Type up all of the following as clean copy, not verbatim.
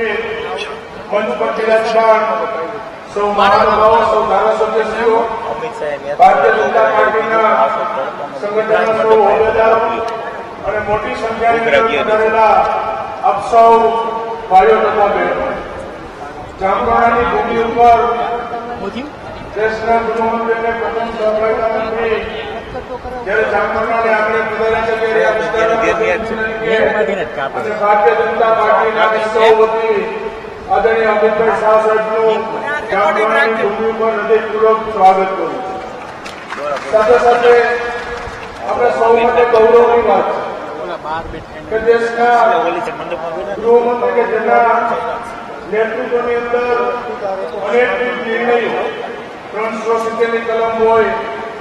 ઉપસ્થિત મંચ પર બિરાજમાન સૌ મહાનુભાવો, સૌ ધારાસભ્યશ્રીઓ, ભારતીય જનતા પાર્ટીના સંગઠનના સૌ હોદ્દેદારો અને મોટી સંખ્યાની અંદર પધારેલા આપ સૌ ભાઈઓ તથા બહેનો, જામકંડોળાની ભૂમિ ઉપર દેશના ગૃહમંત્રી અને પ્રથમ સહકારિતા મંત્રી જ્યારે જામકંડોળાને આપણે પધાર્યા છે ત્યારે આ વિસ્તારમાં અને ભારતીય જનતા પાર્ટીના સૌ વતી આદરણીય અમિતભાઈ શાહ સાહેબનું જામકંડોળાની ભૂમિ ઉપર હૃદયપૂર્વક સ્વાગત કરું છું. સાથે સાથે આપણે સૌ માટે ગૌરવની વાત છે કે દેશના ગૃહમંત્રી કે જેના નેતૃત્વની અંદર અનેક નિર્ણયો 370ની કલમ હોય,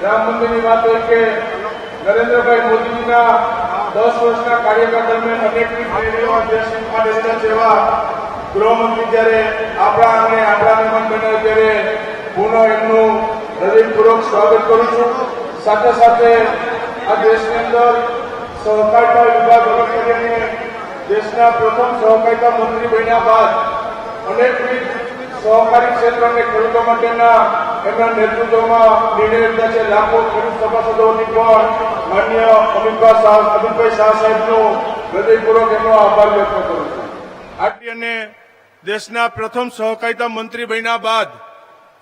રામ મંદિરની વાત હોય કે નરેન્દ્રભાઈ મોદીના 10 વર્ષના કાર્યકાળ દરમિયાન અનેક નિર્ણયો દેશ માટે લીધા છે. એવા ગૃહમંત્રી જયારે આપણા મહેમાન બન્યા ત્યારે પુનઃ એમનું હૃદયપૂર્વક સ્વાગત કરું છું. સાથે સાથે આ દેશની અંદર સહકારિતા વિભાગ રદ કરીને દેશના પ્રથમ સહકારિતા મંત્રી બન્યા બાદ અનેકવિધ સહકારી ક્ષેત્ર અને ખેડૂતો માટેના એમના નેતૃત્વમાં નિર્ણય લીધા છે. લાખો ખેડૂત સભાસદોની પણ માન્ય અમિતભાઈ શાહ સાહેબનો હૃદયપૂર્વક એમનો આભાર વ્યક્ત કરું છું. અને દેશના પ્રથમ સહકારિતા મંત્રી બન્યા બાદ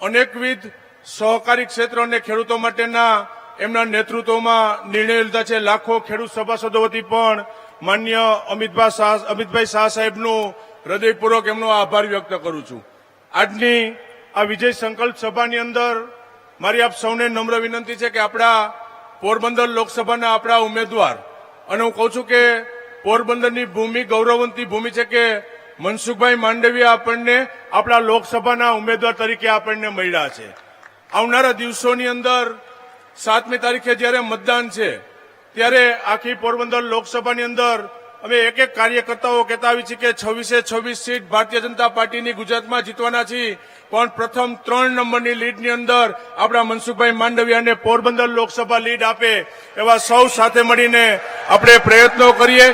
અનેકવિધ સહકારી ક્ષેત્ર અને ખેડૂતો માટેના એમના નેતૃત્વમાં નિર્ણય લીધા છે. લાખો ખેડૂત સભાસદો વતી પણ માન્ય અમિતભાઈ શાહ સાહેબનું હૃદયપૂર્વક એમનો આભાર વ્યક્ત કરું છું. આજની આ વિજય સંકલ્પ સભાની અંદર મારી આપ સૌને નમ્ર વિનંતી છે કે આપણા પોરબંદર લોકસભાના આપણા ઉમેદવાર, અને હું કહું છું કે પોરબંદરની ભૂમિ ગૌરવવંતી ભૂમિ છે કે મનસુખભાઈ માંડવિયા આપણને આપણા લોકસભાના ઉમેદવાર તરીકે આપણને મળ્યા છે. આવનારા દિવસોની અંદર 7મી તારીખે જ્યારે મતદાન છે ત્યારે આખી પોરબંદર લોકસભાની અંદર અમે એક કાર્યકર્તાઓ કહેતા આવી છે કે 26 સીટ ભારતીય જનતા પાર્ટીની ગુજરાતમાં જીતવાના છીએ, પણ પ્રથમ 3 નંબરની લીડની અંદર આપણા મનસુખભાઈ માંડવિયાને પોરબંદર લોકસભા લીડ આપે એવા સૌ સાથે મળીને આપણે પ્રયત્નો કરીએ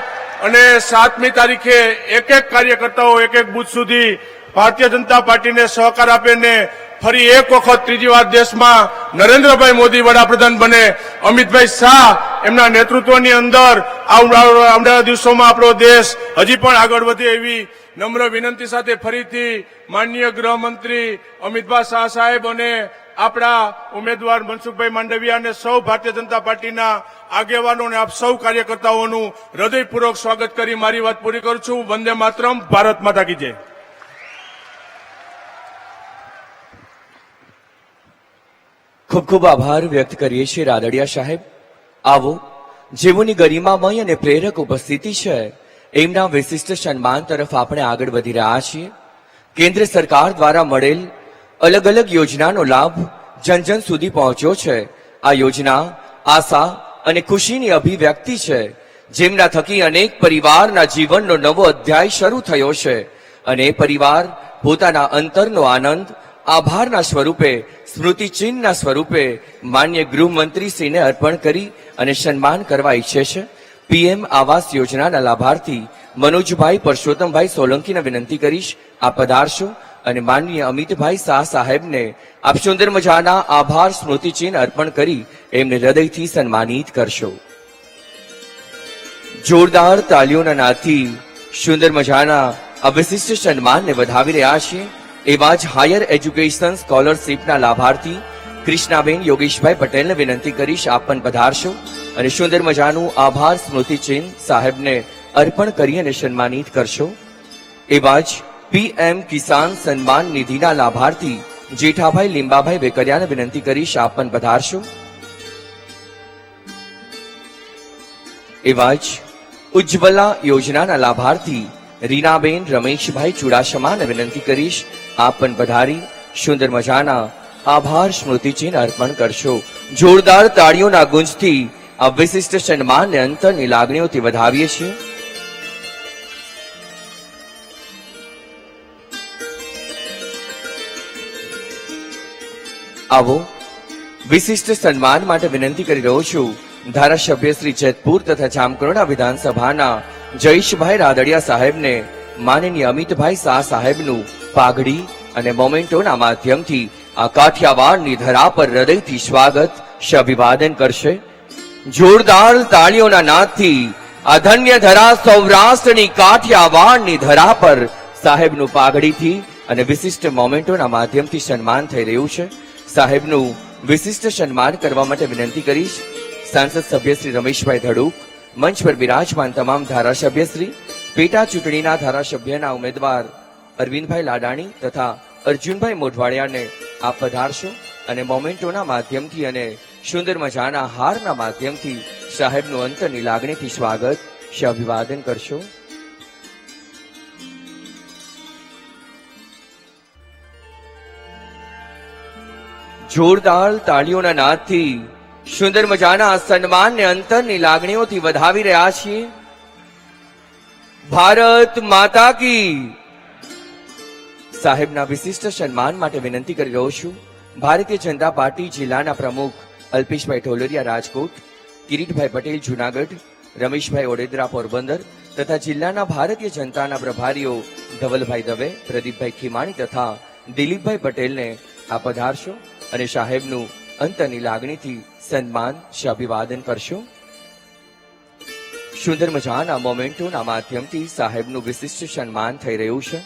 અને 7મી તારીખે એક કાર્યકર્તાઓ એક બૂથ સુધી ભારતીય જનતા પાર્ટીને સહકાર આપે ને ફરી એક વખત ત્રીજી વાર દેશમાં નરેન્દ્રભાઈ મોદી વડાપ્રધાન બને, અમિતભાઈ શાહ એમના નેતૃત્વની અંદર આવનારા દિવસોમાં આપણો દેશ હજી પણ આગળ વધે એવી નમ્ર વિનંતી સાથે ફરીથી માનનીય ગૃહમંત્રી અમિતભાઈ શાહ સાહેબ અને આપણા ઉમેદવાર મનસુખભાઈ માંડવિયા અને સૌ ભારતીય જનતા પાર્ટીના આગેવાનો અને આપ સૌ કાર્યકર્તાઓનું હૃદયપૂર્વક સ્વાગત કરી મારી વાત પૂરી કરું છું. વંદે માતરમ. ભારત માતા કી જય. ખૂબ ખૂબ આભાર વ્યક્ત કરીએ છીએ રાદડિયા સાહેબ. આવો, જેઓની ગરિમામય અને પ્રેરક ઉપસ્થિતિ છે એમના વિશિષ્ટ સન્માન તરફ આપણે આગળ વધી રહ્યા છીએ. કેન્દ્ર સરકાર દ્વારા મળેલ અલગ અલગ યોજનાનો લાભ જન જન સુધી પહોંચ્યો છે. આ યોજના આશા અને ખુશીની અભિવ્યક્તિ છે, જેમના થકી અનેક પરિવારના જીવનનો નવો અધ્યાય શરૂ થયો છે અને પરિવાર પોતાના અંતરનો આનંદ આભારના સ્વરૂપે, સ્મૃતિ ચિહ્નના સ્વરૂપે માન્ય ગૃહમંત્રીશ્રીને અર્પણ કરી અને સન્માન કરવા ઈચ્છે છે. પીએમ આવાસ યોજનાના લાભાર્થી મનોજભાઈ પરસોત્તમભાઈ સોલંકીને વિનંતી કરીશ, આપ પધારશો અને માનનીય અમિતભાઈ શાહ સાહેબને આપ સુંદર મજાના આભાર સ્મૃતિ ચિહ્ન અર્પણ કરી એમને હૃદયથી સન્માનિત કરશો. જોરદાર તાલીઓના નાદથી સુંદર મજાના આ વિશિષ્ટ સન્માનને વધાવી રહ્યા છીએ. એવા જ હાયર એજ્યુકેશન સ્કોલરશીપના લાભાર્થી કૃષ્ણાબેન યોગેશભાઈ પટેલને વિનંતી કરીશ, આપ પણ પધારશો અને સુંદર મજાનું આભાર સ્મૃતિ ચિહ્ન સાહેબને અર્પણ કરી અને સન્માનિત કરશો. એવા જ પીએમ કિસાન સન્માન નિધિના લાભાર્થી જેઠાભાઈ લીંબાભાઈ વેકરિયાને વિનંતી કરીશ, આપ પણ પધારશો. એવા જ ઉજ્જવલા યોજનાના લાભાર્થી રીનાબેન રમેશભાઈ ચુડાસમાને વિનંતી કરીશ, આપ પણ પધારી સુંદર મજાના આભાર સ્મૃતિ ચિહ્ન અર્પણ કરશો. જોરદાર તાળીઓના ગુંજથી આ વિશિષ્ટ સન્માનને અંતરની લાગણીઓથી વધાવીએ છીએ. આવો, વિશિષ્ટ સન્માન માટે વિનંતી કરી રહ્યો છું ધારાસભ્ય શ્રી જેતપુર તથા જામકંડોળા વિધાનસભાના જયેશભાઈ રાદડિયા સાહેબને માનનીય અમિતભાઈ શાહ સાહેબનું પાઘડી અને મોમેન્ટોના માધ્યમથી આ કાઠિયાવાડની ધરા પર હૃદયથી સ્વાગત અભિવાદન કરશે. જોરદાર તાળીઓના નાદથી આ ધન્ય ધરા સૌરાષ્ટ્રની કાઠિયાવાડની ધરા પર સાહેબનું પાઘડીથી અને વિશિષ્ટ મોમેન્ટોના માધ્યમથી સન્માન થઈ રહ્યું છે. સાહેબનું વિશિષ્ટ સન્માન કરવા માટે વિનંતી કરીશ સાંસદ સભ્ય શ્રી રમેશભાઈ ધડુક, મંચ પર બિરાજમાન તમામ ધારાસભ્યશ્રી, પેટા ચૂંટણીના ધારાસભ્યના ઉમેદવાર અરવિંદભાઈ લાડાણી તથા અર્જુનભાઈ મોઢવાડિયાને આપ પધારશો અને મોમેન્ટોના માધ્યમથી અને સુંદર મજાના હારના માધ્યમથી સાહેબનું અંતરની લાગણીથી સ્વાગત અભિવાદન કરશો. જોરદાર તાળીઓના નાદથી સુંદર મજાના સન્માનને અંતરની લાગણીઓથી વધાવી રહ્યા છીએ. ભારત માતા કી. સાહેબના વિશિષ્ટ સન્માન માટે વિનંતી કરી રહ્યો છું ભારતીય જનતા પાર્ટી જિલ્લાના પ્રમુખ અલ્પેશભાઈ ઢોલરિયા રાજકોટ, કિરીટભાઈ પટેલ જુનાગઢ, રમેશભાઈ ઓડેદરા પોરબંદર તથા જિલ્લાના ભારતીય જનતાના પ્રભારીઓ ધવલભાઈ દવે, પ્રદીપભાઈ ખીમાણી તથા દિલીપભાઈ પટેલને આ પધારશો અને સાહેબનું અંતરની લાગણીથી સન્માન અભિવાદન કરશો. સુંદર મજાના મોમેન્ટોના માધ્યમથી સાહેબનું વિશિષ્ટ સન્માન થઈ રહ્યું છે.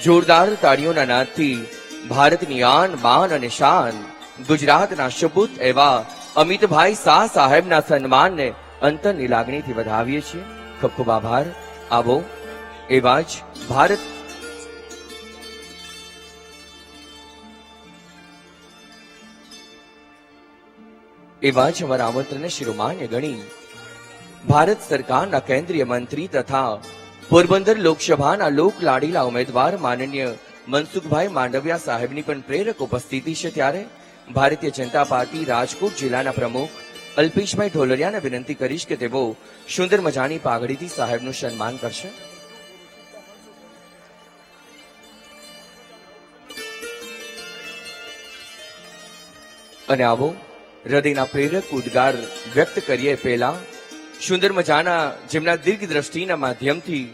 જોરદાર તાળીઓના નાદથી ભારતની આન બાન અને શાન ગુજરાતના સપૂત એવા અમિતભાઈ શાહ સાહેબના સન્માનને અંતરની લાગણીથી વધાવીએ છીએ. ખૂબ ખૂબ આભાર. આવો એવા જ ભારત એવા જ અમારા આમંત્રણને શિરોમાન્ય ગણી ભારત સરકારના કેન્દ્રીય મંત્રી તથા પોરબંદર લોકસભાના લોક લાડીલા ઉમેદવાર માનનીય મનસુખભાઈ માંડવિયા સાહેબની પણ પ્રેરક ઉપસ્થિતિ છે. ત્યારે ભારતીય જનતા પાર્ટી રાજકોટ જિલ્લાના પ્રમુખ અલ્પેશભાઈ ઢોલરિયાને વિનંતી કરીશ કે તેઓ સુંદર મજાની પાઘડીથી સાહેબનું સન્માન કરશે. અને આવો હૃદયના પ્રેરક ઉદ્ગાર વ્યક્ત કરીએ પહેલા સુંદર મજાના જેમના દીર્ઘ દ્રષ્ટિના માધ્યમથી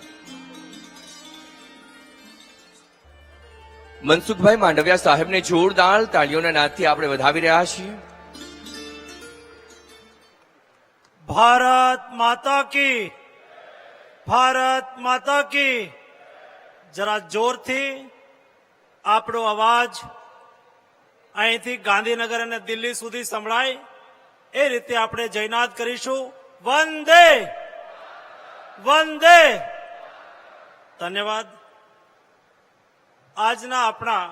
મનસુખભાઈ માંડવિયા સાહેબને જોરદાર તાળીઓના નાદથી આપણે વધાવી રહ્યા છીએ. ભારત માતા કી, ભારત માતા કી. જરા જોરથી આપણો અવાજ અહીંથી ગાંધીનગર અને દિલ્હી સુધી સંભળાય એ રીતે આપણે જયનાદ કરીશું. વંદે વંદે. ધન્યવાદ. આજના આપણા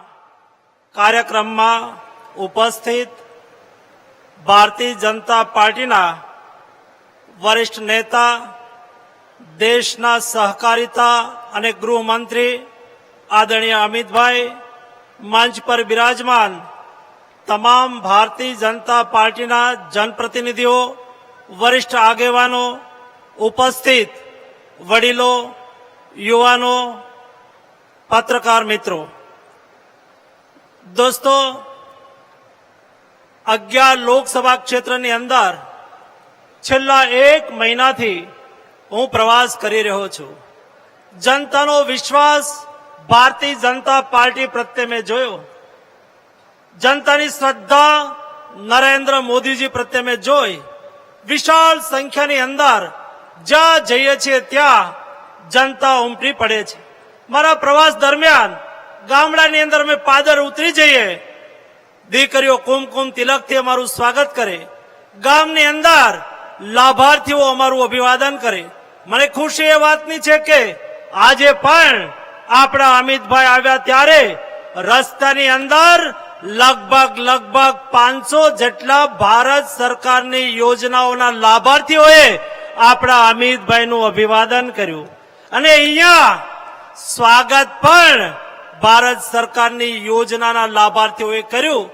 કાર્યક્રમમાં ઉપસ્થિત ભારતીય જનતા પાર્ટીના વરિષ્ઠ નેતા, દેશના સહકારિતા અને ગૃહમંત્રી આદરણીય અમિતભાઈ, મંચ પર બિરાજમાન તમામ ભારતીય જનતા પાર્ટીના જનપ્રતિનિધિઓ, વરિષ્ઠ આગેવાનો, ઉપસ્થિત વડીલો, યુવાનો, પત્રકાર મિત્રો, દોસ્તો, 11 લોકસભા ક્ષેત્રની અંદર છેલ્લા 1 મહિનાથી હું પ્રવાસ કરી રહ્યો છું. જનતાનો વિશ્વાસ ભારતીય જનતા પાર્ટી પ્રત્યે મેં જોયો. જનતાની શ્રદ્ધા નરેન્દ્ર મોદીજી પ્રત્યે મેં જોઈ. વિશાળ સંખ્યાની અંદર જ્યાં જઈએ છીએ ત્યાં જનતા ઉમટી પડે છે. મારા પ્રવાસ દરમિયાન ગામડાની અંદર અમે પાદર ઉતરી જઈએ, દીકરીઓ કુમકુમ તિલકથી અમારું સ્વાગત કરે. ગામની અંદર લાભાર્થીઓ અમારું અભિવાદન કરે. મને ખુશી એ વાતની છે કે આજે પણ આપણા અમિતભાઈ આવ્યા ત્યારે રસ્તાની અંદર લગભગ 500 જેટલા ભારત સરકારની યોજનાઓના લાભાર્થીઓએ આપણા અમિતભાઈનું અભિવાદન કર્યું અને અહીંયા સ્વાગત પણ ભારત સરકારની યોજનાના લાભાર્થીઓએ કર્યું.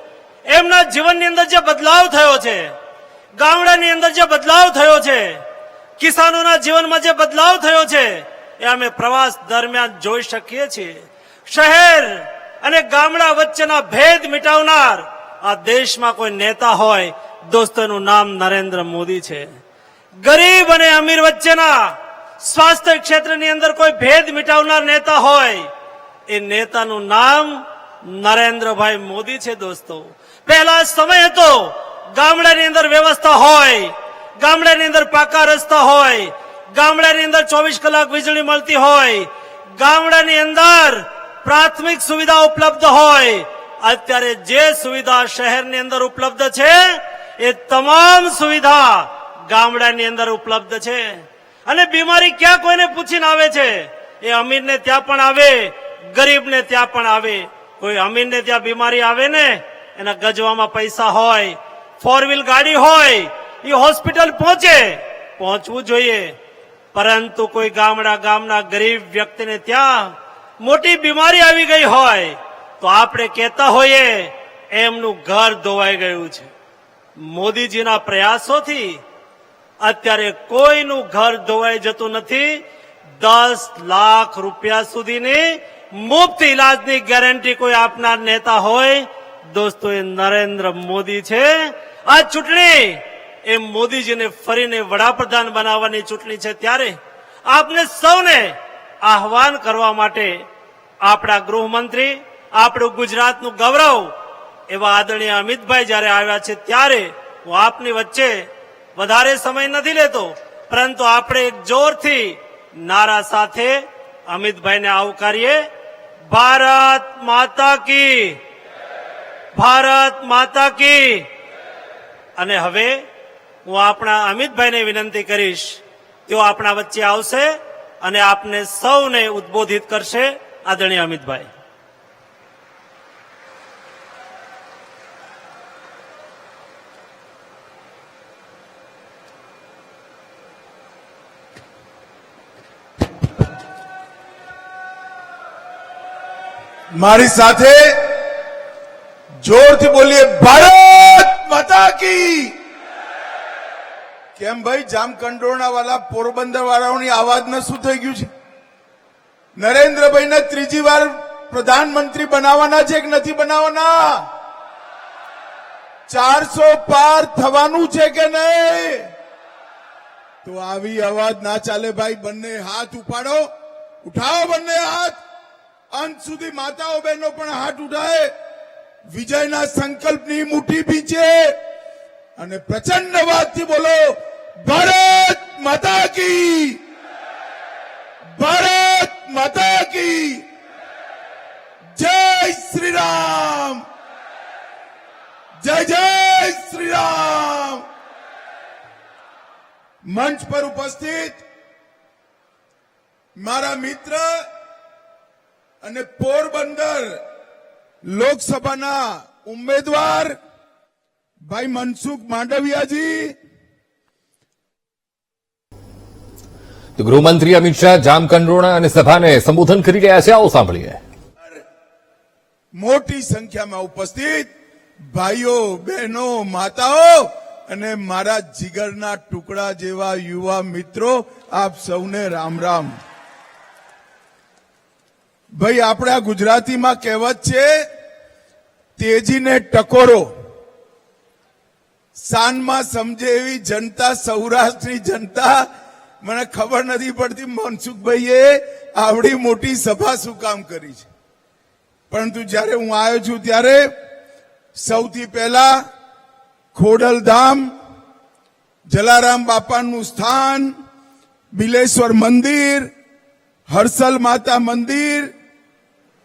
એમના જીવનની અંદર જે બદલાવ થયો છે, ગામડાની અંદર જે બદલાવ થયો છે, કિસાનોના જીવનમાં જે બદલાવ થયો છે એ અમે પ્રવાસ દરમિયાન જોઈ શકીએ છીએ. શહેર અને ગામડા વચ્ચેના ભેદ મિટાવનાર આ દેશમાં કોઈ નેતા હોય દોસ્તોનું નામ નરેન્દ્ર મોદી છે. ગરીબ અને અમીર વચ્ચેના સ્વાસ્થ્ય ક્ષેત્રની અંદર કોઈ ભેદ મિટાવનાર નેતા હોય એ નેતાનું નામ નરેન્દ્રભાઈ મોદી છે. દોસ્તો, પહેલા સમય હતો ગામડાની અંદર વ્યવસ્થા હોય, ગામડાની અંદર પાકા રસ્તા હોય, ગામડાની અંદર 24 કલાક વીજળી મળતી હોય, ગામડાની અંદર પ્રાથમિક સુવિધા ઉપલબ્ધ હોય. અત્યારે જે સુવિધા શહેરની અંદર ઉપલબ્ધ છે એ તમામ સુવિધા ગામડાની અંદર ઉપલબ્ધ છે. અને બીમારી ક્યાં કોઈને પૂછીને આવે છે? એ અમીરને ત્યાં પણ આવે, ગરીબને ત્યાં પણ આવે. કોઈ અમીરને ત્યાં બીમારી આવે ને, એના ગજવામાં પૈસા હોય, 4 વ્હીલ ગાડી હોય, એ હોસ્પિટલ પહોંચવું જોઈએ. પરંતુ કોઈ ગામના ગરીબ વ્યક્તિને ત્યાં મોટી બીમારી આવી ગઈ હોય તો આપણે કહેતા હોઈએ એમનું ઘર ધોવાઈ ગયું છે. મોદીજીના પ્રયાસોથી અત્યારે કોઈનું ઘર ધોવાઈ જતું નથી. 10 લાખ રૂપિયા સુધીની મુફ્ત ઇલાજની ગેરંટી કોઈ આપનાર નેતા હોય દોસ્તો, એ નરેન્દ્ર મોદી છે. આ ચૂંટણી એ મોદીજીને ફરીને વડાપ્રધાન બનાવવાની ચૂંટણી છે. ત્યારે આપને સૌને આહવાન કરવા માટે આપણા ગૃહમંત્રી, આપણું ગુજરાતનું ગૌરવ એવા આદરણીય અમિતભાઈ જ્યારે આવ્યા છે, ત્યારે હું આપની વચ્ચે વધારે સમય નથી લેતો, પરંતુ આપણે એક જોરથી નારા સાથે અમિતભાઈને આવકારીએ. ભારત માતા કી, ભારત માતા કી. અને હવે હું આપણા અમિતભાઈને વિનંતી કરીશ, તેઓ આપણા વચ્ચે આવશે અને આપને સૌને ઉદ્બોધિત કરશે. આદરણીય અમિતભાઈ. મારી સાથે જોરથી બોલીએ, ભારત માતા કી. કેમ ભાઈ, જામકંડોરણા વાળા, પોરબંદર વાળાઓની આવાજને શું થઈ ગયું છે? નરેન્દ્રભાઈને 3જી વાર પ્રધાનમંત્રી બનાવવાના છે કે નથી બનાવવાના? 400 પાર થવાનું છે કે નહીં? તો આવી અવાજ ના ચાલે ભાઈ. બંને હાથ ઉપાડો, ઉઠાવો બંને હાથ. અંત સુધી માતાઓ બહેનો પણ હાથ ઉઠાય. વિજયના સંકલ્પની મુઠ્ઠી પીછે અને પ્રચંડ અવાજથી બોલો, ભારત માતા કી, ભારત માતા કી. જય શ્રી રામ, જય જય શ્રી રામ. મંચ પર ઉપસ્થિત મારા મિત્ર અને પોરબંદર લોકસભાના ઉમેદવાર ભાઈ મનસુખ માંડવિયાજી. તો ગૃહમંત્રી અમિત શાહ જામકંડોરણા અને સભાને સંબોધન કરી રહ્યા છે. આવો સાંભળીએ. મોટી સંખ્યામાં ઉપસ્થિત ભાઈઓ, બહેનો, માતાઓ અને મારા જીગરના ટુકડા જેવા યુવા મિત્રો, આપ સૌને રામ રામ. ભાઈ, આપણા ગુજરાતીમાં કહેવત છે, તેજીને ટકોરો. સાનમાં સમજે એવી જનતા, સૌરાષ્ટ્રની જનતા. મને ખબર નથી પડતી મનસુખભાઈએ આવડી મોટી સભા શું કામ કરી છે. પરંતુ જ્યારે હું આવ્યો છું ત્યારે સૌથી પહેલા ખોડલધામ, જલારામ બાપાનું સ્થાન, બિલેશ્વર મંદિર, હર્ષલ માતા મંદિર,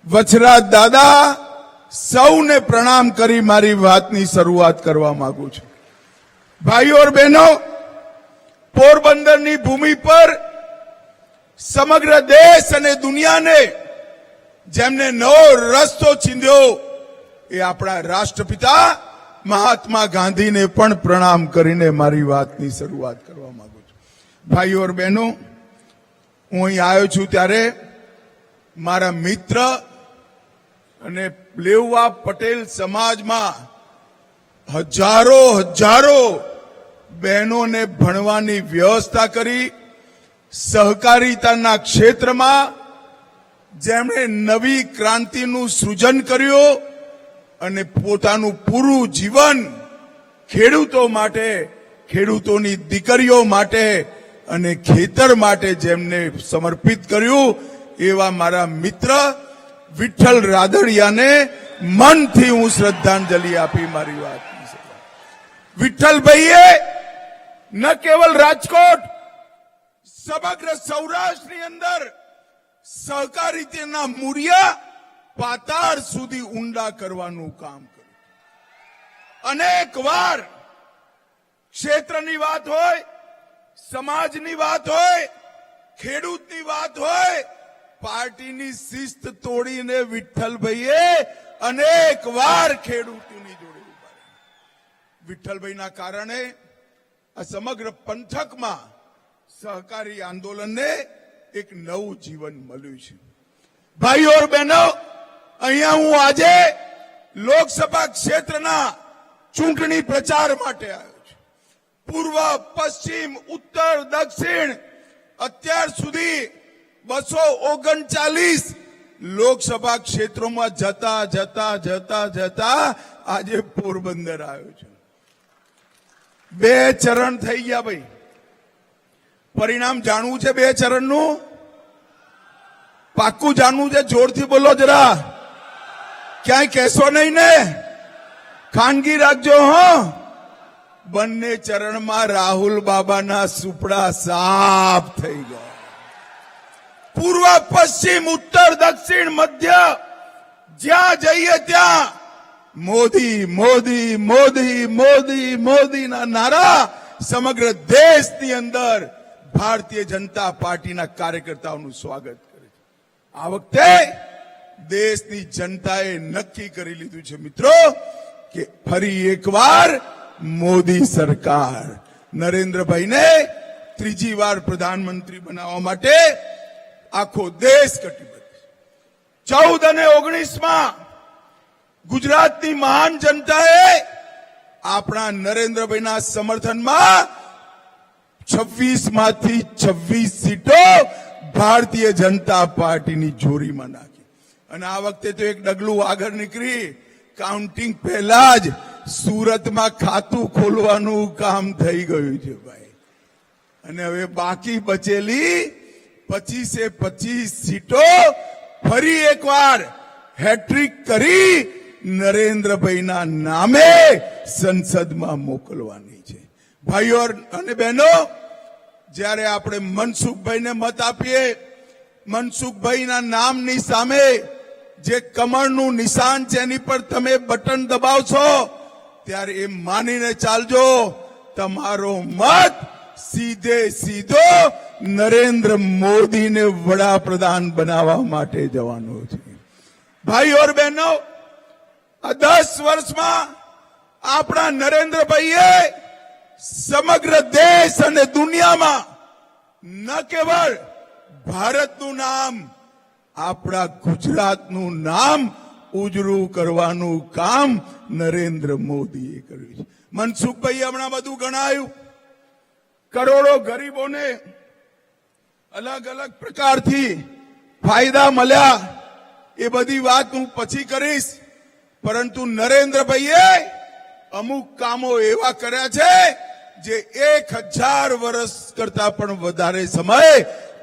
વછરાજ દાદા, સૌને પ્રણામ કરી મારી વાતની શરૂઆત કરવા માંગુ છું. ભાઈઓ और બહેનો, પોરબંદરની ભૂમિ પર સમગ્ર દેશ અને દુનિયાને જેમને નવો રસ્તો ચીંધ્યો એ આપણા રાષ્ટ્રપિતા મહાત્મા ગાંધીને પણ પ્રણામ કરીને મારી વાતની શરૂઆત કરવા માંગુ છું. ભાઈઓ और બહેનો, હું અહીં આવ્યો છું ત્યારે મારા મિત્ર અને લેઉવા પટેલ સમાજમાં હજારો બહેનોને ભણવાની વ્યવસ્થા કરી. સહકારિતાના ક્ષેત્રમાં જેમણે નવી ક્રાંતિનું સૃજન કર્યું અને પોતાનું પૂરું જીવન ખેડૂતો માટે, ખેડૂતોની દીકરીઓ માટે અને ખેતર માટે જેમને સમર્પિત કર્યું એવા મારા મિત્ર વિઠ્ઠલ રાદડિયાને મનથી હું શ્રદ્ધાંજલિ આપી મારી વાત વિઠ્ઠલભાઈએ ન કેવલ રાજકોટ સમગ્ર સૌરાષ્ટ્રની અંદર સહકારિતાના મૂળિયા પાતાળ સુધી ઊંડા કરવાનું કામ કર્યું અનેક વાર ક્ષેત્રની વાત હોય સમાજની વાત હોય ખેડૂતની વાત હોય પાર્ટીની શિસ્ત તોડીને વિઠ્ઠલભાઈએ અનેક વાર ખેડૂતોની જોડે ઉભા રહ્યા વિઠ્ઠલભાઈના કારણે આ સમગ્ર પંથકમાં સહકારી આંદોલનને એક નવું જીવન મળ્યું છે ભાઈઓ और બહેનો અહીંયા હું આજે લોકસભા ક્ષેત્રના ચૂંટણી પ્રચાર માટે આવ્યો છું પૂર્વ પશ્ચિમ ઉત્તર દક્ષિણ અત્યાર સુધી 239 લોકસભા ક્ષેત્રોમાં જતા જતા જતા જતા આજે પોરબંદર આવ્યો છું 2 ચરણ થઈ ગયા ભાઈ પરિણામ જાણવું છે 2 ચરણનું પાક્કું જાણવું છે જોરથી બોલો જરા ક્યાંય કહેશો નહીં ને ખાનગી રાખજો હો બંને ચરણમાં રાહુલ બાબાના સુપડા સાફ થઈ ગયા પૂર્વ પશ્ચિમ ઉત્તર દક્ષિણ મધ્ય જ્યાં જઈએ ત્યાં મોદી મોદી મોદી મોદી મોદીના નારા સમગ્ર દેશની અંદર ભારતીય જનતા પાર્ટીના કાર્યકર્તાઓનું સ્વાગત કરે છે આ વખતે દેશની જનતાએ નક્કી કરી લીધું છે મિત્રો કે ફરી એકવાર મોદી સરકાર નરેન્દ્રભાઈને ત્રીજી વાર પ્રધાનમંત્રી બનાવવા માટે આખો દેશ કટિબદ્ધ 14 અને 19માં ગુજરાતની મહાન જનતાએ આપણા નરેન્દ્રભાઈના સમર્થનમાં 26 માંથી 26 સીટો ભારતીય જનતા પાર્ટીની જોરીમાં નાખી અને આ વખતે તો એક ડગલું આગળ નીકળી કાઉન્ટિંગ પહેલા જ સુરતમાં ખાતું ખોલવાનું કામ થઈ ગયું છે ભાઈ અને હવે બાકી બચેલી 25 સીટો ફરી એકવાર હેટ્રિક કરી નરેન્દ્રભાઈના નામે સંસદમાં મોકલવાની છે ભાઈઓ અને બહેનો જ્યારે આપણે મનસુખભાઈને મત આપીએ મનસુખભાઈના નામની સામે જે કમળનું નિશાન છે એની પર તમે બટન દબાવશો ત્યારે એ માનીને ચાલજો તમારો મત સીધે સીધો નરેન્દ્ર મોદીને વડાપ્રધાન બનાવવા માટે જવાનો છે ભાઈઓ और બહેનો આ 10 વર્ષમાં આપણા નરેન્દ્રભાઈએ સમગ્ર દેશ અને દુનિયામાં ન કેવળ ભારતનું નામ આપણા ગુજરાતનું નામ ઉજળું કરવાનું કામ નરેન્દ્ર મોદીએ કર્યું છે મનસુખભાઈએ હમણાં બધું ગણાયું કરોડો ગરીબોને અલગ અલગ પ્રકારથી ફાયદા મળ્યા એ બધી વાત હું પછી કરીશ પરંતુ નરેન્દ્રભાઈએ અમુક કામો એવા કર્યા છે જે 1000 વર્ષ કરતા પણ વધારે સમય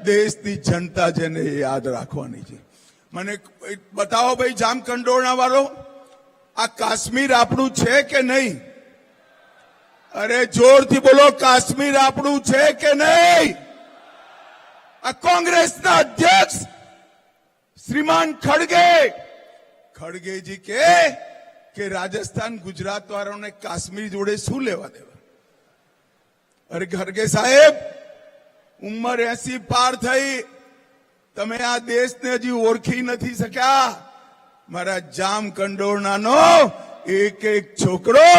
દેશની જનતા જેને યાદ રાખવાની છે મને બતાવો ભાઈ જામકંડોરણા વાળો આ કાશ્મીર આપણું છે કે નહીં અરે જોરથી બોલો કાશ્મીર આપણું છે કે નહીં આ કોંગ્રેસના અધ્યક્ષ શ્રીમાન ખડગેજી કે રાજસ્થાન ગુજરાત વાળાઓને કાશ્મીર જોડે શું લેવા દેવા અરે ખડગે સાહેબ ઉંમર 80 પાર થઈ તમે આ દેશને હજી ઓળખી નથી શક્યા મારા જામકંડોરણાનો એક એક છોકરો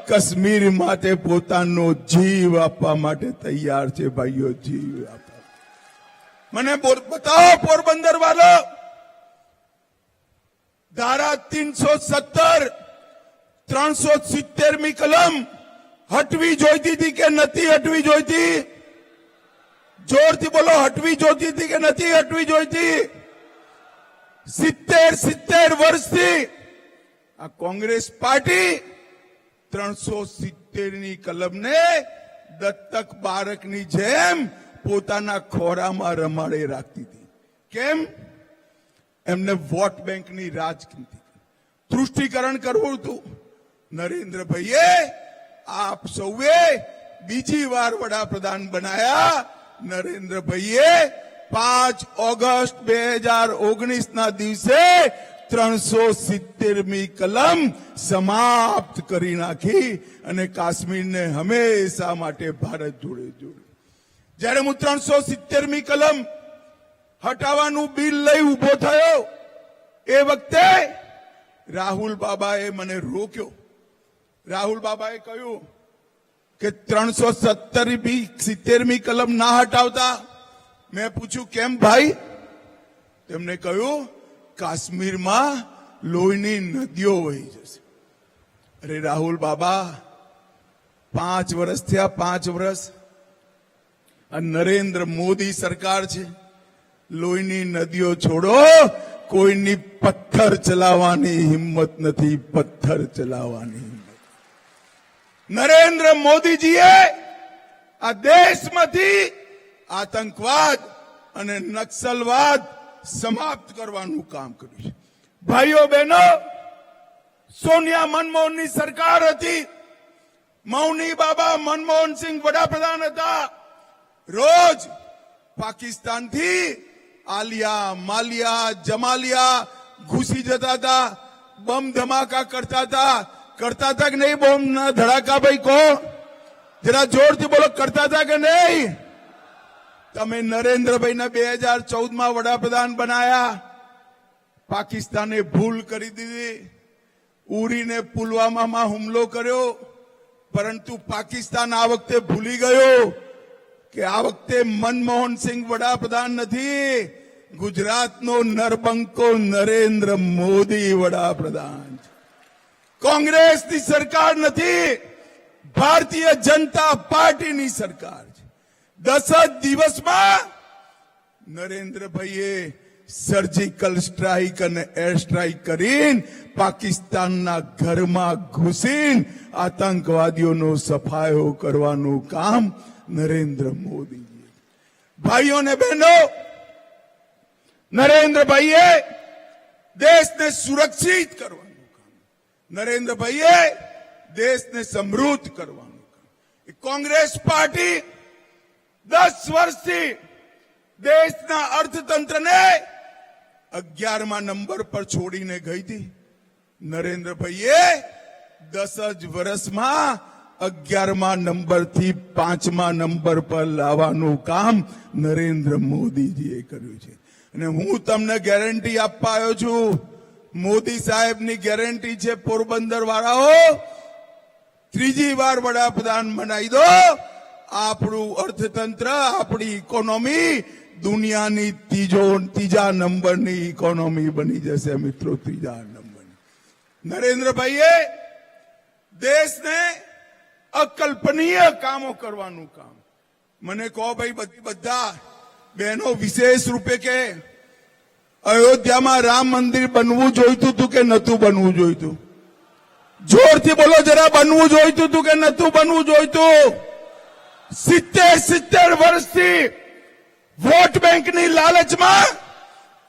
કાશ્મીર માટે પોતાનો જીવ આપવા માટે તૈયાર છે ભાઈઓ જીવ આપવા મને બતાવો પોરબંદર વાળો ધારા 370 370મી કલમ હટવી જોઈતી હતી કે નથી હટવી જોઈતી જોરથી બોલો હટવી જોઈતી હતી કે નથી હટવી જોઈતી 70 વર્ષથી આ કોંગ્રેસ પાર્ટી 370ની કલમને દત્તક બાળકની જેમ પોતાના ખોરામાં રમાડે રાખતી હતી. કેમ? એમને વોટ બેંકની રાજનીતિ, તૃષ્ટિકરણ કરવું હતું. નરેન્દ્રભાઈએ આપ સૌએ બીજી વાર વડાપ્રધાન બનાયા. નરેન્દ્રભાઈએ 5 ઓગસ્ટ 2019 ના દિવસે 370મી કલમ સમાપ્ત કરી નાખી અને કાશ્મીરને હંમેશા માટે ભારત જોડે જોડ્યું. જ્યારે હું 370મી કલમ હટાવવાનું બિલ લઈ ઉભો થયો એ વખતે રાહુલ બાબાએ મને રોક્યો. રાહુલ બાબાએ કહ્યું કે 370મી કલમ ના હટાવતા. મેં પૂછ્યું કેમ ભાઈ? તેમને કહ્યું કાશ્મીરમાં લોહીની નદીઓ વહી જશે. અરે રાહુલ બાબા, 5 વર્ષ થયા, 5 વર્ષ. આ નરેન્દ્ર મોદી સરકાર છે. લોહીની નદીઓ છોડો, કોઈની પથ્થર ચલાવવાની હિંમત નથી. પથ્થર ચલાવવાની હિંમત. નરેન્દ્ર મોદીજીએ આ દેશમાંથી આતંકવાદ અને નક્સલવાદ સમાપ્ત કરવાનું કામ કર્યું છે. ભાઈઓ બહેનો, સોનિયા મનમોહનની સરકાર હતી. મૌની બાબા મનમોહનસિંહ વડાપ્રધાન હતા. રોજ પાકિસ્તાનથી આલિયા, માલિયા, જમાલિયા ઘૂસી જતા હતા. બમ ધમાકા કરતા હતા. કરતા હતા કે નહીં? બોમ્બ ના ધડાકા ભાઈ કહો, જરા જોરથી બોલો, કરતા હતા કે નહીં? તમે નરેન્દ્રભાઈને 2014માં વડાપ્રધાન બનાયા. પાકિસ્તાને ભૂલ કરી દીધી. ઉરીને પુલવામામાં હુમલો કર્યો. પરંતુ પાકિસ્તાન આ વખતે ભૂલી ગયો કે આ વખતે મનમોહનસિંહ વડાપ્રધાન નથી, ગુજરાતનો નરબંકો નરેન્દ્ર મોદી વડાપ્રધાન છે. કોંગ્રેસની સરકાર નથી, ભારતીય જનતા પાર્ટીની સરકાર છે. 10 જ દિવસમાં નરેન્દ્રભાઈએ સર્જિકલ સ્ટ્રાઇક અને એર સ્ટ્રાઇક કરીને પાકિસ્તાનના ઘરમાં ઘૂસીને આતંકવાદીઓનો સફાયો કરવાનું કામ નરેન્દ્ર મોદીજી. ભાઈઓ ને બહેનો, નરેન્દ્રભાઈએ દેશને સુરક્ષિત કરવાનું કામ, નરેન્દ્રભાઈએ દેશને સમૃદ્ધ કરવાનું કામ. કોંગ્રેસ પાર્ટી 10 વર્ષથી દેશના અર્થતંત્રને 11મા નંબર પર છોડીને ગઈ હતી. નરેન્દ્રભાઈએ 10 જ વર્ષમાં 11મા નંબરથી 5મા નંબર પર લાવવાનું કામ નરેન્દ્ર મોદીજીએ કર્યું છે. અને હું તમને ગેરંટી આપવા આવ્યો છું. મોદી સાહેબની ગેરંટી છે, પોરબંદર વાળાઓ, 3જી વાર વડાપ્રધાન બનાવી દો, આપણું અર્થતંત્ર, આપણી ઇકોનોમી દુનિયાની 3જા નંબરની ઇકોનોમી બની જશે. મિત્રો, 3જા નંબરની. નરેન્દ્રભાઈએ દેશને અકલ્પનીય કામો કરવાનું કામ. મને કહો ભાઈ, બધા બહેનો વિશેષ રૂપે કે અયોધ્યામાં રામ મંદિર બનવું જોઈતું હતું કે નતું બનવું જોઈતું? જોરથી બોલો જરા, બનવું જોઈતું હતું કે નતું બનવું જોઈતું? 70 વર્ષથી વોટ બેંકની લાલચમાં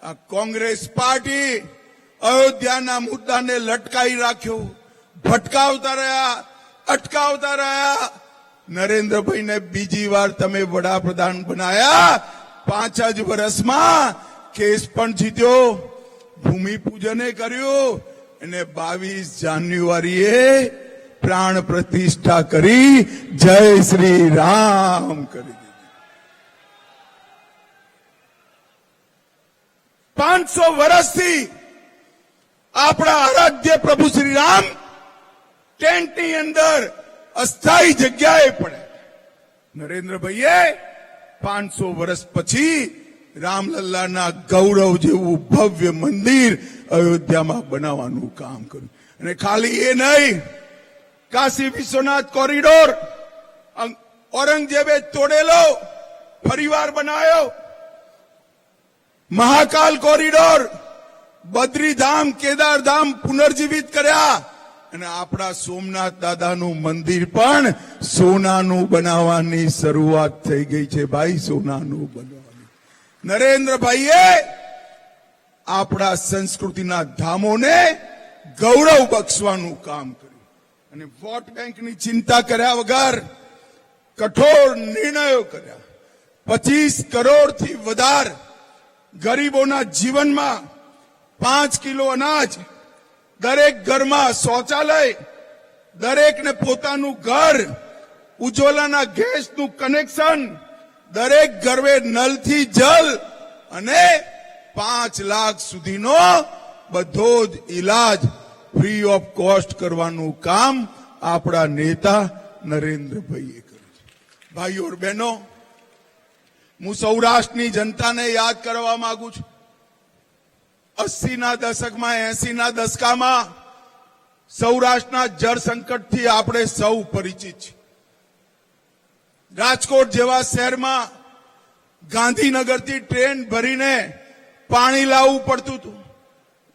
આ કોંગ્રેસ પાર્ટી અયોધ્યાના મુદ્દાને લટકાઈ રાખ્યો, ભટકાવતા રહ્યા, અટકાવતા રહ્યા. નરેન્દ્રભાઈને બીજી વાર તમે વડાપ્રધાન બનાયા. 5 જ વર્ષમાં કેસ પણ જીત્યો, ભૂમિપૂજને કર્યું અને 22 જાન્યુઆરીએ પ્રાણ પ્રતિષ્ઠા કરી જય શ્રી રામ કરી દીધી. 500 વર્ષથી આપણા આરાધ્ય પ્રભુ શ્રી રામ ટેન્ટની અંદર અસ્થાયી જગ્યાએ પડે. નરેન્દ્રભાઈએ 500 વર્ષ પછી રામલલ્લાના ગૌરવ જેવું ભવ્ય મંદિર અયોધ્યામાં બનાવવાનું કામ કર્યું. અને ખાલી એ નહીં, કાશી વિશ્વનાથ કોરિડોર ઔરંગઝેબે તોડેલો ફરીવાર બનાવ્યો. મહાકાલ કોરિડોર, બદ્રીધામ, કેદારધામ પુનર્જીવિત કર્યા. અને આપણા સોમનાથ દાદાનું મંદિર પણ સોનાનું બનાવવાની શરૂઆત થઈ ગઈ છે ભાઈ, સોનાનું બનાવવાની. નરેન્દ્રભાઈએ આપણા સંસ્કૃતિના ધામોને ગૌરવ બક્ષવાનું કામ કર્યું અને વોટ બેંકની ચિંતા કર્યા વગર કઠોર નિર્ણયો કર્યા. 25 કરોડથી વધારે ગરીબોના જીવનમાં 5 કિલો અનાજ, દરેક ઘરમાં શૌચાલય, દરેકને પોતાનું ઘર, ઉજ્જવલાના ગેસનું કનેક્શન, દરેક ઘરે નલથી જલ અને 5 લાખ સુધીનો બધો જ ઈલાજ ફ્રી ઓફ કોસ્ટ કરવાનું કામ આપણા નેતા નરેન્દ્રભાઈએ કર્યું છે. ભાઈઓ और બહેનો, હું સૌરાષ્ટ્રની જનતાને યાદ કરવા માંગુ છું. 80ના દશકમાં, 80ના દશકામાં સૌરાષ્ટ્રના જળ સંકટથી આપણે સૌ પરિચિત છીએ. રાજકોટ જેવા શહેરમાં ગાંધીનગરથી ટ્રેન ભરીને પાણી લાવવું પડતું હતું.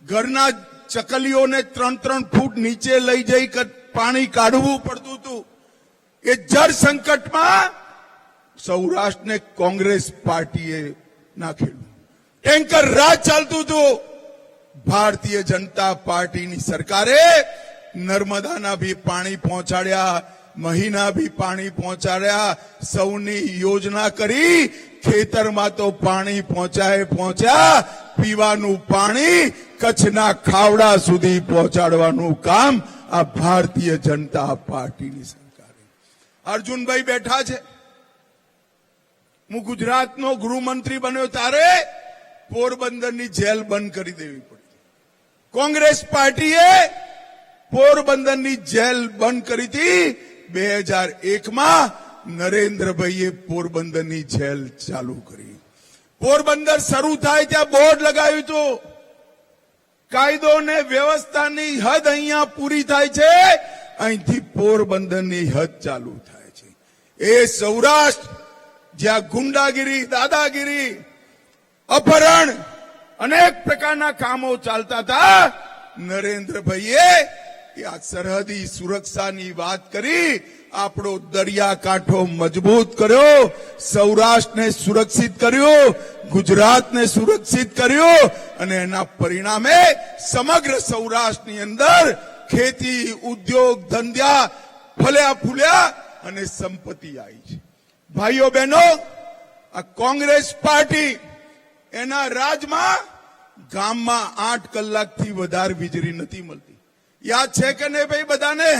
ઘરના ચકલીઓને 3-3 ફૂટ નીચે લઈ જઈ પાણી કાઢવું પડતું હતું. એ જળ સંકટમાં સૌરાષ્ટ્રને કોંગ્રેસ પાર્ટીએ નાખેલું. ટેન્કર રાજ ચાલતું હતું. ભારતીય જનતા પાર્ટીની સરકારે નર્મદાના બી પાણી પહોંચાડ્યા, મહીના બી પાણી પહોંચાડ્યા, સૌની યોજના કરી. ખેતરમાં તો પાણી પહોંચ્યા, પીવાનું પાણી કચ્છના ખાવડા સુધી પહોંચાડવાનું કામ આ ભારતીય જનતા પાર્ટીની સરકારે. અર્જુનભાઈ બેઠા છે. હું ગુજરાતનો ગૃહમંત્રી બન્યો ત્યારે પોરબંદરની જેલ બંધ કરી દેવી પડી. કોંગ્રેસ પાર્ટીએ પોરબંદરની જેલ બંધ કરી હતી. 2001માં નરેન્દ્રભાઈએ પોરબંદરની જેલ ચાલુ કરી. પોરબંદર શરૂ થાય ત્યાં બોર્ડ લગાવ્યું હતું, કાયદો ને વ્યવસ્થાની હદ અહીંયા પૂરી થાય છે, અહીંથી પોરબંદરની હદ ચાલુ થાય છે. એ સૌરાષ્ટ્ર જ્યાં ગુંડાગીરી, દાદાગીરી, અપહરણ, અનેક પ્રકારના કામો ચાલતા હતા, નરેન્દ્રભાઈએ આ સરહદી સુરક્ષાની વાત કરી. આપણો દરિયાકાંઠો મજબૂત કર્યો, સૌરાષ્ટ્રને સુરક્ષિત કર્યો, ગુજરાતને સુરક્ષિત કર્યો અને એના પરિણામે સમગ્ર સૌરાષ્ટ્રની અંદર ખેતી, ઉદ્યોગ, ધંધા ફલ્યા ફૂલ્યા અને સંપત્તિ આવી છે. ભાઈઓ બહેનો, આ કોંગ્રેસ પાર્ટી એના રાજમાં ગામમાં 8 કલાકથી વધારે વીજળી નથી મળતી. યાદ છે કે નહીં ભાઈ બધાને?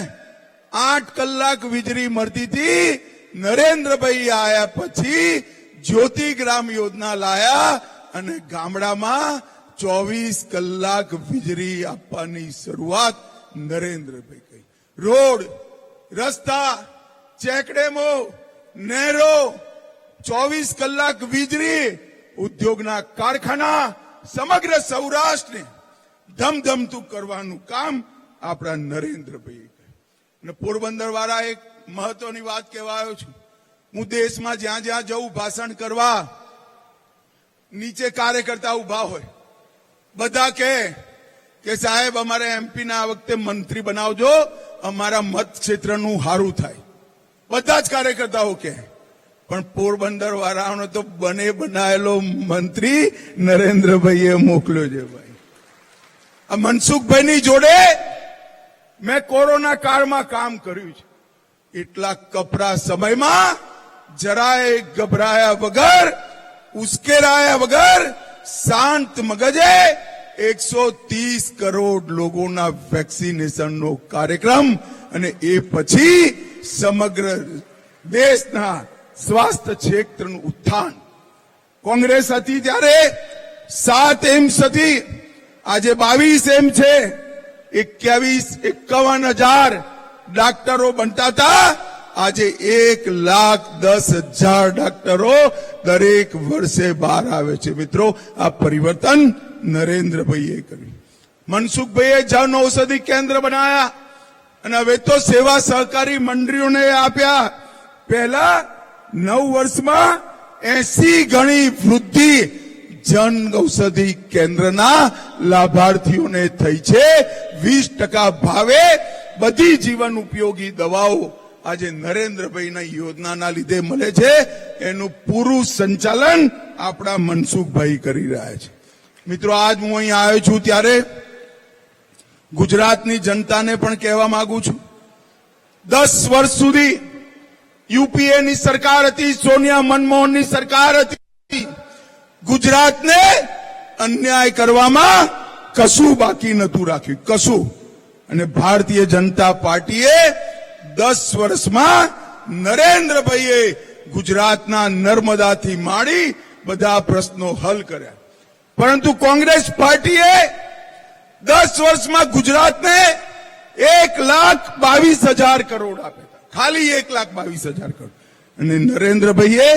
8 કલાક વીજળી મળતી હતી. નરેન્દ્રભાઈ આયા પછી જ્યોતિ ગ્રામ યોજના લાયા અને ગામડામાં 24 કલાક વીજળી આપવાની શરૂઆત નરેન્દ્રભાઈ કરી. રોડ, રસ્તા, ચેકડેમો, નહેરો, 24 કલાક વીજળી, ઉદ્યોગના કારખાના, સમગ્ર સૌરાષ્ટ્રને ધમધમતું કરવાનું કામ આપણા નરેન્દ્રભાઈએ કર્યું. અને પોરબંદર વાળા એક મહત્વની વાત કહેવા આવ્યો છું. હું દેશમાં જ્યાં જ્યાં જઉં ભાષણ કરવા, નીચે કાર્યકર્તા ઉભા હોય, બધા કે સાહેબ અમારે એમપી ના આ વખતે મંત્રી બનાવજો, અમારા મત ક્ષેત્રનું સારું થાય. બધા જ કાર્યકર્તાઓ કહે. પણ પોરબંદર વાળાનો તો બને બનાયેલો મંત્રી નરેન્દ્રભાઈએ મોકલ્યો છે ભાઈ. આ મનસુખભાઈની જોડે મેં કોરોના કાળમાં કામ કર્યું છે. એટલા કપરા સમયમાં જરાય ગભરાયા વગર, ઉશ્કેરાયા વગર, શાંત મગજે 130 કરોડ લોકોના વેક્સિનેશનનો કાર્યક્રમ અને એ પછી સમગ્ર દેશના સ્વાસ્થ્ય ક્ષેત્રનું ઉત્થાન. કોંગ્રેસ હતી ત્યારે 7 એમ્સ હતી, આજે 22 એમ છે. 51,000 ડાક્ટરો બનતા હતા, આજે 1,10,000 ડાક્ટરો દરેક વર્ષે બહાર આવે છે. મિત્રો, આ પરિવર્તન નરેન્દ્રભાઈએ કર્યું. મનસુખભાઈએ જન ઔષધિ કેન્દ્ર બનાયા અને હવે તો સેવા સહકારી મંડળીઓને આપ્યા. પહેલા 9 વર્ષમાં 80 ગણી વૃદ્ધિ જન ઔષધિ કેન્દ્રના લાભાર્થીઓને થઈ છે. 20% ભાવે બધી જીવન ઉપયોગી દવાઓ આજે નરેન્દ્રભાઈના યોજનાના લીધે મળે છે. એનું પૂરું સંચાલન આપણા મનસુખભાઈ કરી રહ્યા છે. મિત્રો, આજ હું અહીં આવ્યો છું ત્યારે ગુજરાતની જનતાને પણ કહેવા માંગુ છું, 10 વર્ષ સુધી યુપીએની સરકાર હતી, સોનિયા મનમોહનની સરકાર હતી. ગુજરાતને અન્યાય કરવામાં કશું બાકી નતું રાખ્યું, કશું. અને ભારતીય જનતા પાર્ટીએ 10 વર્ષમાં નરેન્દ્રભાઈએ ગુજરાતના નર્મદાથી માંડી બધા પ્રશ્નો હલ કર્યા. પરંતુ કોંગ્રેસ પાર્ટીએ 10 વર્ષમાં ગુજરાતને 1,22,000 કરોડ આપ્યા, ખાલી 1,22,000 કરોડ. અને નરેન્દ્રભાઈએ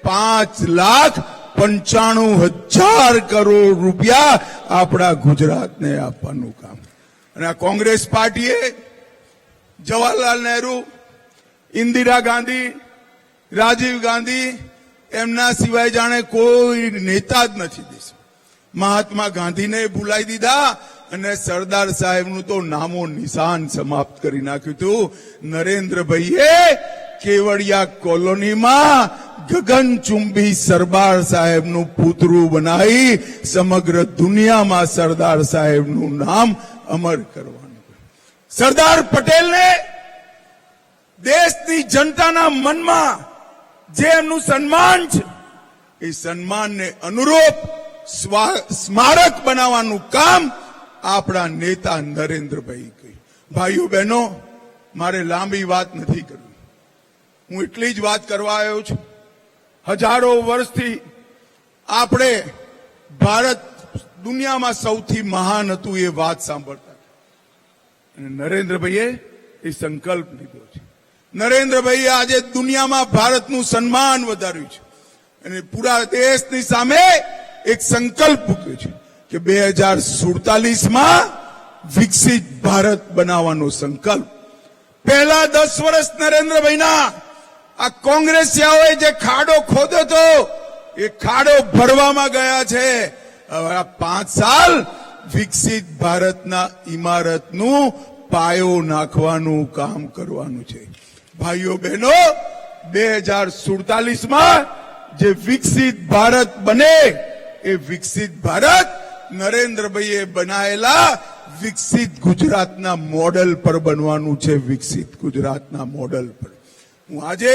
5,95,000 કરોડ રૂપિયા આપણા ગુજરાતને આપવાનું કામ. અને આ કોંગ્રેસ પાર્ટીએ જવાહરલાલ નહેરુ, ઇન્દિરા ગાંધી, રાજીવ ગાંધી, એમના સિવાય જાણે કોઈ નેતા જ નથી દેશ. મહાત્મા ગાંધીને ભૂલાઈ દીધા અને સરદાર સાહેબનું તો નામો નિશાન સમાપ્ત કરી નાખ્યું હતું. નરેન્દ્રભાઈએ કેવડિયા કોલોનીમાં ગગનચુંબી સરદાર સાહેબનું પૂતળું બનાવી સમગ્ર દુનિયામાં સરદાર સાહેબનું નામ અમર કરવાનું. સરદાર પટેલને દેશની જનતાના મનમાં જે એમનું સન્માન છે, એ સન્માનને અનુરૂપ સ્મારક બનાવવાનું કામ આપણા નેતા નરેન્દ્રભાઈ કર્યું. ભાઈઓ બહેનો, મારે લાંબી વાત નથી કરવી, હું એટલી જ વાત કરવા આવ્યો છું. હજારો વર્ષથી આપણે ભારત દુનિયામાં સૌથી મહાન હતું એ વાત સાંભળતા, અને નરેન્દ્રભાઈએ એ સંકલ્પ લીધો છે. નરેન્દ્રભાઈએ આજે દુનિયામાં ભારતનું સન્માન વધાર્યું છે અને પૂરા દેશની સામે એક સંકલ્પ મૂક્યો છે કે 2047માં વિકસિત ભારત બનાવવાનો સંકલ્પ. પહેલા 10 વર્ષ નરેન્દ્રભાઈના આ કોંગ્રેસિયાઓએ જે ખાડો ખોદ્યો હતો એ ખાડો ભરવામાં ગયા છે. હવે આ 5 સાલ વિકસિત ભારતના ઇમારતનું પાયો નાખવાનું કામ કરવાનું છે. ભાઈઓ બહેનો, 2047માં જે વિકસિત ભારત બને એ વિકસિત ભારત નરેન્દ્રભાઈએ બનાવેલા વિકસિત ગુજરાતના મોડલ પર બનવાનું છે. વિકસિત ગુજરાતના મોડલ પર. હું આજે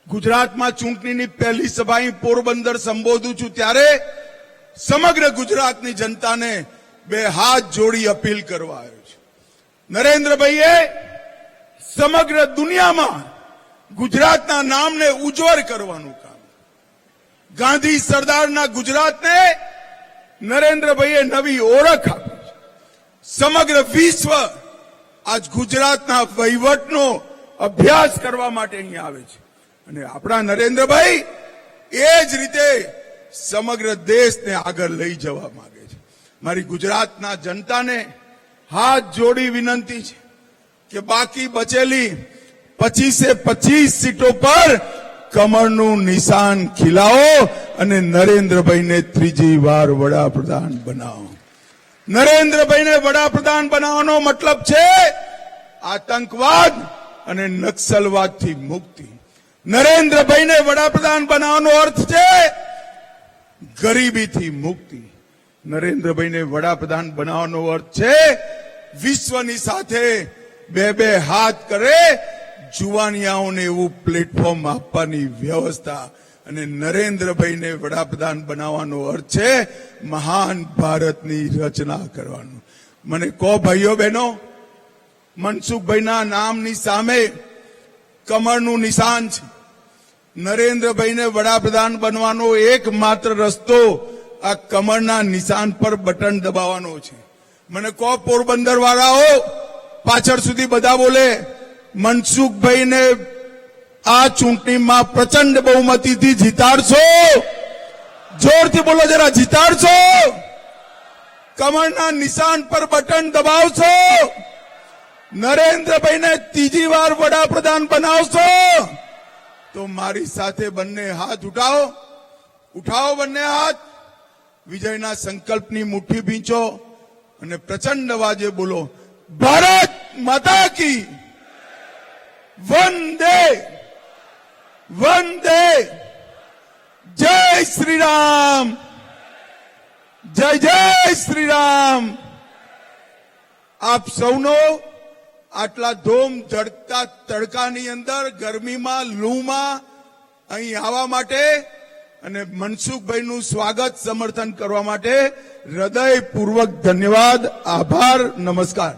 ગુજરાતમાં ચૂંટણીની પહેલી સભા પોરબંદર સંબોધું છું ત્યારે સમગ્ર ગુજરાતની જનતાને 2 હાથ જોડી અપીલ કરવા આવ્યો છું. નરેન્દ્રભાઈએ સમગ્ર દુનિયામાં ગુજરાતના નામને ઉજ્જવળ કરવાનું કામ, ગાંધી સરદારના ગુજરાતને નરેન્દ્રભાઈએ નવી ઓળખ આપી છે. સમગ્ર વિશ્વ આજ ગુજરાતના વહીવટનો અભ્યાસ કરવા માટે અહીંયા આવે છે. અને આપણા નરેન્દ્રભાઈ એ જ રીતે સમગ્ર દેશને આગળ લઈ જવા માંગે છે. મારી ગુજરાતના જનતાને હાથ જોડી વિનંતી છે કે બાકી બચેલી 25 સીટો પર કમળનું નિશાન ખીલાવો અને નરેન્દ્રભાઈને ત્રીજી વાર વડાપ્રધાન બનાવો. નરેન્દ્રભાઈને વડાપ્રધાન બનાવવાનો મતલબ છે આતંકવાદ અને નક્સલવાદથી મુક્તિ. નરેન્દ્રભાઈને વડાપ્રધાન બનાવવાનો અર્થ છે ગરીબીથી મુક્તિ. નરેન્દ્રભાઈને વડાપ્રધાન બનાવવાનો અર્થ છે વિશ્વની સાથે 2 હાથ કરે જુવાનિયાઓને એવું પ્લેટફોર્મ આપવાની વ્યવસ્થા. અને નરેન્દ્રભાઈને વડાપ્રધાન બનાવવાનો અર્થ છે મહાન ભારતની રચના કરવાનું. મને કહો ભાઈઓ બહેનો, મનસુખભાઈના નામની સામે કમળનું નિશાન છે. નરેન્દ્રભાઈને વડાપ્રધાન બનવાનો એકમાત્ર રસ્તો આ કમળના નિશાન પર બટન દબાવવાનો છે. મને કહો પોરબંદર વાળાઓ, પાછળ સુધી બધા બોલે, મનસુખભાઈને આ ચૂંટણીમાં પ્રચંડ બહુમતીથી જીતાડશો? જોરથી બોલો જરા, જીતાડશો? કમળના નિશાન પર બટન દબાવશો? નરેન્દ્રભાઈને ત્રીજી વાર વડાપ્રધાન બનાવશો? તો મારી સાથે બંને હાથ ઉઠાવો, ઉઠાવો બંને હાથ. વિજયના સંકલ્પની મુઠ્ઠી ભીંચો. અને પ્રચંડ અવાજે બોલો, ભારત માતા કી વંદે વંદે, જય શ્રી રામ, જય જય શ્રી રામ. આપ સૌનો આટલા ધોમ ઝડતા તડકાની અંદર, ગરમીમાં, લૂમાં અહીં આવવા માટે અને મનસુખભાઈનું સ્વાગત સમર્થન કરવા માટે હૃદયપૂર્વક ધન્યવાદ, આભાર, નમસ્કાર.